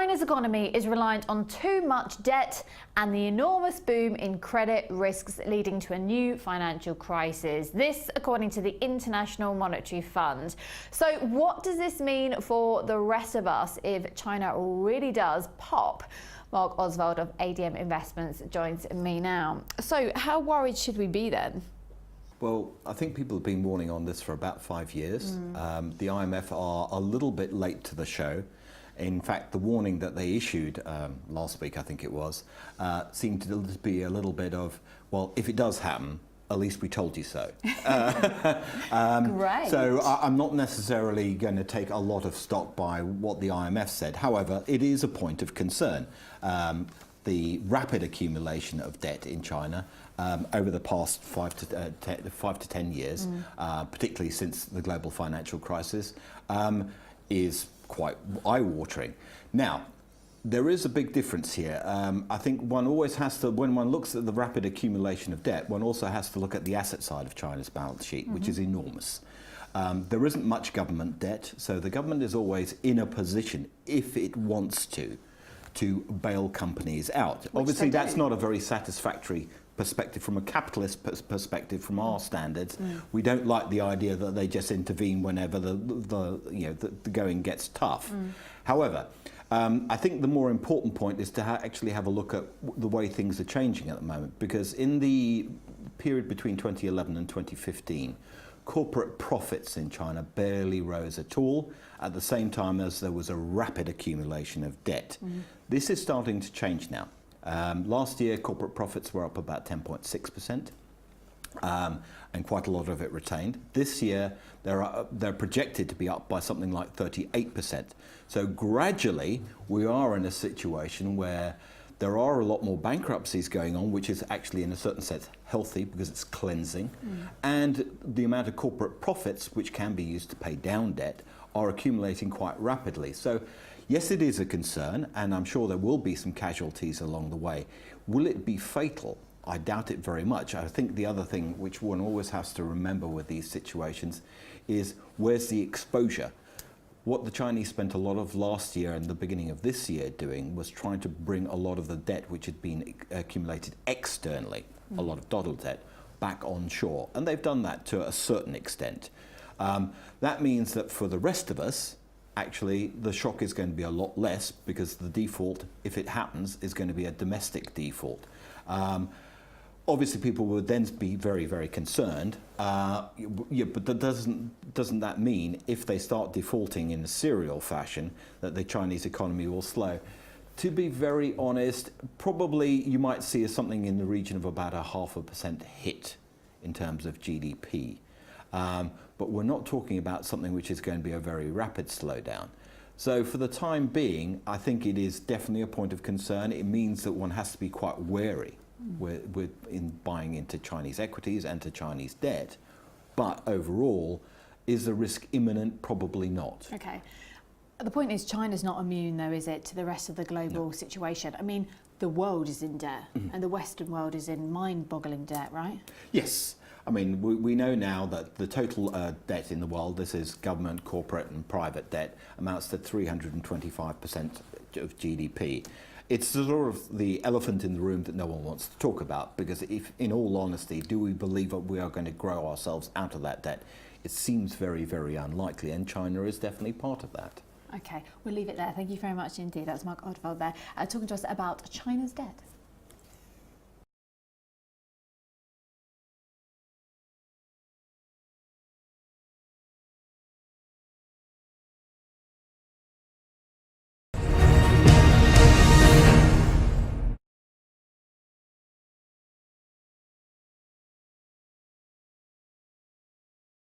China's economy is reliant on too much debt and the enormous boom in credit risks leading to a new financial crisis. This, according to the International Monetary Fund. So what does this mean for the rest of us if China really does pop? Marc Ostwald of ADM Investments joins me now. So how worried should we be then? Well, I think people have been warning on this for about 5 years. The IMF are a little bit late to the show. In fact, the warning that they issued last week, I think it was, seemed to be a little bit of, well, if it does happen, at least we told you so. Great. So I'm not necessarily going to take a lot of stock by what the IMF said. However, it is a point of concern. The rapid accumulation of debt in China over the past 5 to 10 years, particularly since the global financial crisis, is quite eye-watering. Now, there is a big difference here. I think one always has to, when one looks at the rapid accumulation of debt, one also has to look at the asset side of China's balance sheet, which is enormous. There isn't much government debt, so the government is always in a position, if it wants to bail companies out. Which obviously, that's not a very satisfactory perspective from a capitalist perspective from our standards. We don't like the idea that they just intervene whenever the going gets tough. However, I think the more important point is to actually have a look at the way things are changing at the moment, because in the period between 2011 and 2015, corporate profits in China barely rose at all, at the same time as there was a rapid accumulation of debt. This is starting to change now. Last year, corporate profits were up about 10.6%, and quite a lot of it retained. This year, they're projected to be up by something like 38%. So gradually, we are in a situation where there are a lot more bankruptcies going on, which is actually, in a certain sense, healthy because it's cleansing. And the amount of corporate profits, which can be used to pay down debt, are accumulating quite rapidly. So yes, it is a concern, and I'm sure there will be some casualties along the way. Will it be fatal? I doubt it very much. I think the other thing which one always has to remember with these situations is, where's the exposure? What the Chinese spent a lot of last year and the beginning of this year doing was trying to bring a lot of the debt which had been accumulated externally, a lot of dollar debt, back onshore. And they've done that to a certain extent. That means that for the rest of us, actually, the shock is going to be a lot less, because the default, if it happens, is going to be a domestic default. Obviously, people would then be very, very concerned. But that doesn't that mean, if they start defaulting in a serial fashion, that the Chinese economy will slow? To be very honest, probably you might see something in the region of about a 0.5% hit in terms of GDP. But we're not talking about something which is going to be a very rapid slowdown. So for the time being, I think it is definitely a point of concern. It means that one has to be quite wary in buying into Chinese equities and to Chinese debt. But overall, is the risk imminent? Probably not. Okay. The point is, China's not immune, though, is it, to the rest of the global situation? I mean, the world is in debt, and the Western world is in mind-boggling debt, right? Yes. I mean, we know now that the total debt in the world, this is government, corporate and private debt, amounts to 325% of GDP. It's sort of the elephant in the room that no one wants to talk about, because if, in all honesty, do we believe that we are going to grow ourselves out of that debt? It seems very, very unlikely, and China is definitely part of that. Okay, we'll leave it there. Thank you very much indeed. That's Marc Ostwald there, talking to us about China's debt.